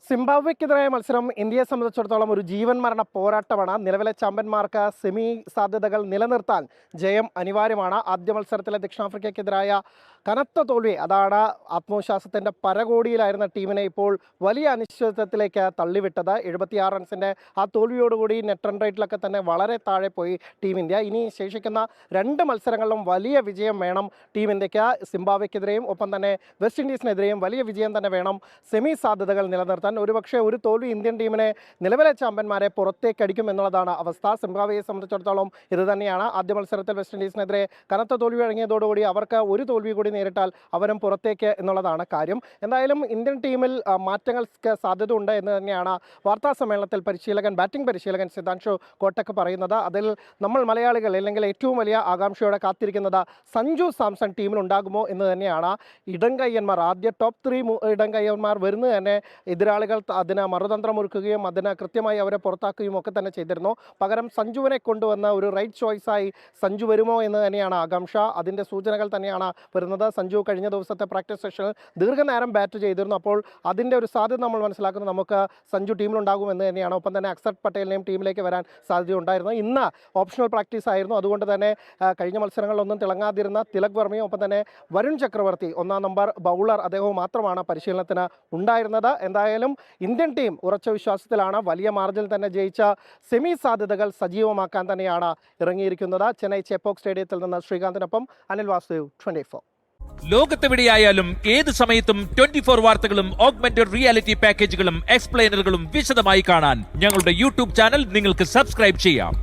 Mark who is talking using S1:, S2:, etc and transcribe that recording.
S1: സിംബാബ്വെക്കെതിരായ മത്സരം ഇന്ത്യയെ സംബന്ധിച്ചിടത്തോളം ഒരു ജീവൻ മരണ പോരാട്ടമാണ്. നിലവിലെ ചാമ്പ്യന്മാർക്ക് സെമി സാധ്യതകൾ നിലനിർത്താൻ ജയം അനിവാര്യമാണ്. ആദ്യ മത്സരത്തിലെ ദക്ഷിണാഫ്രിക്കയ്ക്കെതിരായ കനത്ത തോൽവി അതാണ് ആത്മവിശ്വാസത്തിൻ്റെ പരകോടിയിലായിരുന്ന ടീമിനെ ഇപ്പോൾ വലിയ അനിശ്ചിതത്വത്തിലേക്ക് തള്ളിവിട്ടത്. 76 റൺസിൻ്റെ ആ തോൽവിയോടുകൂടി നെറ്റ് റൺ റേറ്റിലൊക്കെ തന്നെ വളരെ താഴെ പോയി ടീം ഇന്ത്യ. ഇനി ശേഷിക്കുന്ന 2 മത്സരങ്ങളിലും വലിയ വിജയം വേണം ടീം ഇന്ത്യക്ക്. സിംബാബ്വെക്കെതിരെയും ഒപ്പം തന്നെ വെസ്റ്റ് ഇൻഡീസിനെതിരെയും വലിയ വിജയം തന്നെ വേണം സെമി സാധ്യതകൾ നിലനിർത്താൻ. ഒരുപക്ഷെ ഒരു തോൽവി ഇന്ത്യൻ ടീമിനെ നിലവിലെ ചാമ്പ്യന്മാരെ പുറത്തേക്കടിക്കും എന്നുള്ളതാണ് അവസ്ഥ. സിംബാബ്വെയെ സംബന്ധിച്ചിടത്തോളം ഇത് തന്നെയാണ്. ആദ്യ മത്സരത്തിൽ വെസ്റ്റ് ഇൻഡീസിനെതിരെ കനത്ത തോൽവി വഴങ്ങിയതോടുകൂടി അവർക്ക് ഒരു തോൽവി കൂടി നേരിട്ടാൽ അവരും പുറത്തേക്ക് എന്നുള്ളതാണ് കാര്യം. എന്തായാലും ഇന്ത്യൻ ടീമിൽ മാറ്റങ്ങൾക്ക് സാധ്യതയുണ്ട് എന്ന് തന്നെയാണ് വാർത്താ സമ്മേളനത്തിൽ ബാറ്റിംഗ് പരിശീലകൻ സിദ്ധാംശു കോട്ടക്ക് പറയുന്നത്. അതിൽ നമ്മൾ മലയാളികൾ അല്ലെങ്കിൽ ഏറ്റവും വലിയ ആകാംക്ഷയോടെ കാത്തിരിക്കുന്നത് സഞ്ജു സാംസൺ ടീമിൽ ഉണ്ടാകുമോ എന്ന് തന്നെയാണ്. ഇടംകയ്യന്മാർ ആദ്യ ടോപ്പ് 3 ഇടംകയ്യന്മാർ വരുന്നത് തന്നെ എതിരാളികൾ അതിന് മറുതന്ത്രമൊരുക്കുകയും അതിന് കൃത്യമായി അവരെ പുറത്താക്കുകയും ഒക്കെ തന്നെ ചെയ്തിരുന്നു. പകരം സഞ്ജുവിനെ കൊണ്ടുവന്ന ഒരു റൈറ്റ് ചോയ്സായി സഞ്ജു വരുമോ എന്ന് തന്നെയാണ് ആകാംക്ഷ. അതിൻ്റെ സൂചനകൾ തന്നെയാണ് വരുന്നത്. സഞ്ജു കഴിഞ്ഞ ദിവസത്തെ പ്രാക്ടീസ് സെഷനിൽ ദീർഘനേരം ബാറ്റ് ചെയ്തിരുന്നു. അപ്പോൾ അതിൻ്റെ ഒരു സാധ്യത നമ്മൾ മനസ്സിലാക്കുന്നത് നമുക്ക് സഞ്ജു ടീമിലുണ്ടാകും എന്ന് തന്നെയാണ്. ഒപ്പം തന്നെ അക്സർ പട്ടേലിനെയും ടീമിലേക്ക് വരാൻ സാധ്യതയുണ്ടായിരുന്നു. ഇന്ന് ഓപ്ഷണൽ പ്രാക്ടീസ് ആയിരുന്നു. അതുകൊണ്ട് തന്നെ കഴിഞ്ഞ മത്സരങ്ങളിലൊന്നും തിളങ്ങാതിരുന്ന തിലക് വർമ്മയും ഒപ്പം തന്നെ വരുൺ ചക്രവർത്തി 1-ാം നമ്പർ ബൗളർ അദ്ദേഹവും മാത്രമാണ് പരിശീലനത്തിന് ഉണ്ടായിരുന്നത്. എന്തായാലും ഇന്ത്യൻ ടീം ഉറച്ച വിശ്വാസത്തിലാണ്. വലിയ മാർജിനിൽ തന്നെ ജയിച്ച സെമി സാധ്യതകൾ സജീവമാക്കാൻ തന്നെയാണ് ഇറങ്ങിയിരിക്കുന്നത്. ചെന്നൈ ചെപ്പോക്ക് സ്റ്റേഡിയത്തിൽ നിന്ന് ശ്രീകാന്തിനൊപ്പം അനിൽ വാസുദേവ്, 24.
S2: ലോകത്തെവിടെയായാലും ഏത് സമയത്തും 24 വാർത്തകളും ഓഗ്മെന്റഡ് റിയാലിറ്റി പാക്കേജുകളും എക്സ്പ്ലെയിനറുകളും വിശദമായി കാണാൻ ഞങ്ങളുടെ യൂട്യൂബ് ചാനൽ നിങ്ങൾക്ക് സബ്സ്ക്രൈബ് ചെയ്യാം.